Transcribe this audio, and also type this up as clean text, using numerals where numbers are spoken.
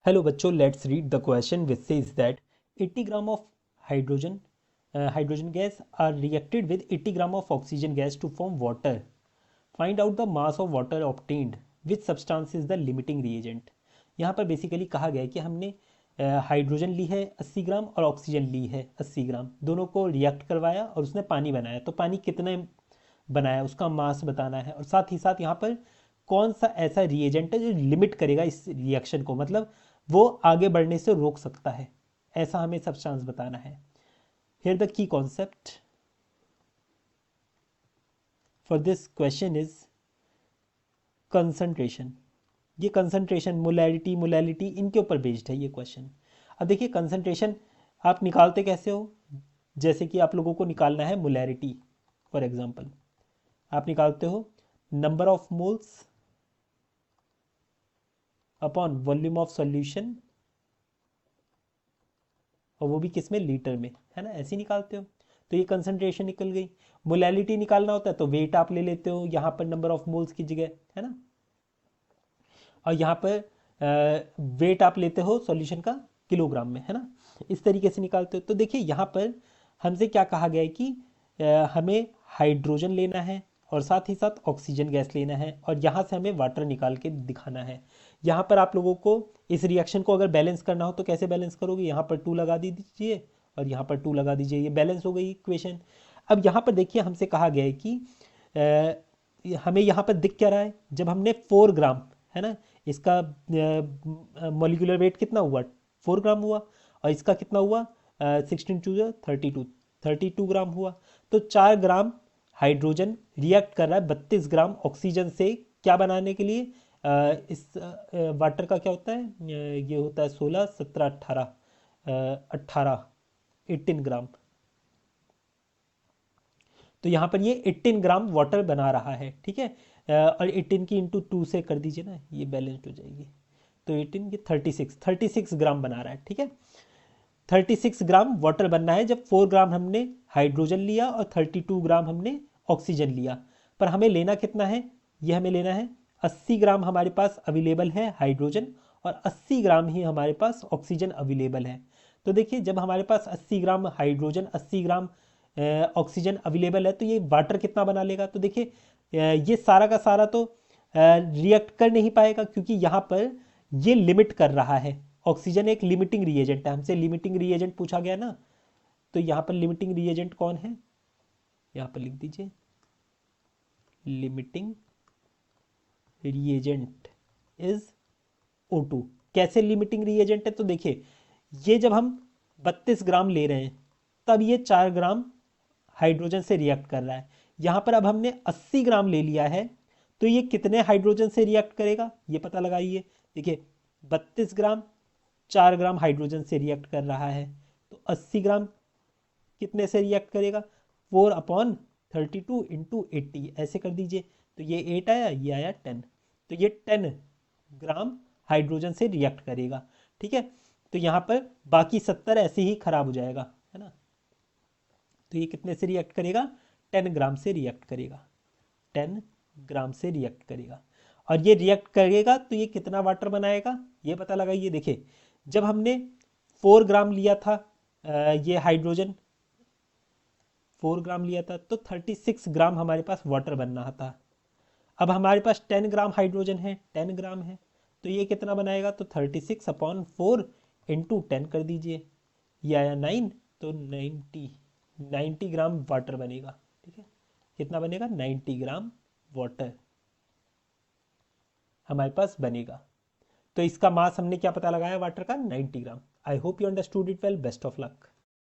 Hello बच्चों, let's read the question which says that 80 gram of hydrogen hydrogen gas are reacted with 80 gram of oxygen gas to form water. Find out the mass of water obtained. Which substance is the limiting reagent? यहाँ पर basically कहा गया है कि हमने hydrogen ली है 80 ग्राम और oxygen ली है 80 ग्राम, दोनों को रिएक्ट करवाया और उसने पानी बनाया। तो पानी कितने बनाया उसका मास बताना है, और साथ ही साथ यहाँ पर कौन सा ऐसा रिएजेंट है जो लिमिट करेगा इस रिएक्शन को, मतलब वो आगे बढ़ने से रोक सकता है, ऐसा हमें सब्सटेंस बताना है। Here the key concept for this question is concentration. ये कंसंट्रेशन, मोलैलिटी, मोलैलिटी इनके ऊपर बेस्ड है ये क्वेश्चन। अब देखिए कंसंट्रेशन आप निकालते कैसे हो, जैसे कि आप लोगों को निकालना है मोलैरिटी। फॉर एग्जांपल आप निकालते हो number of moles upon volume of solution, और वो भी किस में, लीटर में, है ना, ऐसे निकालते हो। तो ये कंसंट्रेशन निकल गई। मोलैलिटी निकालना होता है तो वेट आप ले लेते हो यहाँ पर नंबर ऑफ मोल्स की जगह, है ना, और यहाँ पर वेट आप लेते हो सॉल्यूशन का किलोग्राम में, है ना, इस तरीके से निकालते हो। तो देखिए यहाँ पर हमसे क्या कहा गया है कि हमें हाइड्रोजन लेना है और साथ ही साथ ऑक्सीजन गैस लेना है, और यहाँ से हमें वाटर निकाल के दिखाना है। यहाँ पर आप लोगों को इस रिएक्शन को अगर बैलेंस करना हो तो कैसे बैलेंस करोगे, यहाँ पर 2 लगा दीजिए और यहाँ पर 2 लगा दीजिए, ये बैलेंस हो गई इक्वेशन। अब यहाँ पर देखिए हमसे कहा गया है कि हमें यहाँ पर दिख क्या रहा है, जब हमने 4 ग्राम, है ना, इसका मॉलिक्यूलर वेट कितना हुआ, 4 ग्राम हुआ, और इसका कितना हुआ 16 टू 32, 32 ग्राम हुआ। तो 4 ग्राम हाइड्रोजन रिएक्ट कर रहा है 32 ग्राम ऑक्सीजन से, क्या बनाने के लिए, इस वाटर का क्या होता है, ये होता है 16, 17, 18, 18, 18 ग्राम। तो यहाँ पर ये 18 ग्राम वाटर बना रहा है, ठीक है। और 18 की इंटू 2 से कर दीजिए ना, ये बैलेंस्ड हो जाएगी। तो 18 की 36 ग्राम बना रहा है, ठीक है। 36 ग्राम वाटर बनना है जब 4 ग्राम हमने हाइड्रोजन लिया और 32 ग्राम हमने ऑक्सीजन लिया। पर हमें लेना कितना है, ये हमें लेना है 80 ग्राम हमारे पास अवेलेबल है हाइड्रोजन, और 80 ग्राम ही हमारे पास ऑक्सीजन अवेलेबल है। तो देखिए जब हमारे पास 80 gram hydrogen, 80 gram oxygen available है, तो ये वाटर कितना बना लेगा। तो देखिए ये सारा का सारा तो रिएक्ट कर नहीं पाएगा, क्योंकि यहाँ पर ये लिमिट कर रहा है। ऑक्सीजन एक लिमिटिंग रिएजेंट है, हमसे लिमिटिंग रिएजेंट पूछा गया ना, तो यहाँ पर लिमिटिंग रिएजेंट कौन है, यहाँ पर लिख दीजिए लिमिटिंग रिएजेंट इज O2। कैसे लिमिटिंग रिएजेंट है, तो देखिए ये जब हम 32 ग्राम ले रहे हैं तब ये 4 ग्राम हाइड्रोजन से रिएक्ट कर रहा है। यहाँ पर अब हमने 80 ग्राम ले लिया है, तो ये कितने हाइड्रोजन से रिएक्ट करेगा ये पता लगाइए। देखिए 32 ग्राम 4 ग्राम हाइड्रोजन से रिएक्ट कर रहा है, तो 80 ग्राम कितने से रिएक्ट करेगा, 4/32 इंटू 80, ऐसे कर दीजिए। तो ये 8 आया, ये आया 10, तो ये 10 ग्राम हाइड्रोजन से रिएक्ट करेगा, ठीक है। तो यहाँ पर बाकी 70 ऐसे ही खराब हो जाएगा, है ना। तो ये कितने से रिएक्ट करेगा, 10 ग्राम से रिएक्ट करेगा, 10 ग्राम से रिएक्ट करेगा। और ये रिएक्ट करेगा तो ये कितना वाटर बनाएगा ये पता लगाइए। देखिए जब हमने 4 ग्राम लिया था ये हाइड्रोजन 4 ग्राम लिया था, तो 36 ग्राम हमारे पास वाटर बनना था। अब हमारे पास 10 ग्राम हाइड्रोजन है, 10 ग्राम है, तो ये कितना बनाएगा, तो 36/4 इंटू 10 कर दीजिए, ये आया 9, तो 90 ग्राम वाटर बनेगा, ठीक है। कितना बनेगा, 90 ग्राम वाटर हमारे पास बनेगा। तो इसका मास हमने क्या पता लगाया वाटर का, 90 gram. I hope you understood it well, best of luck.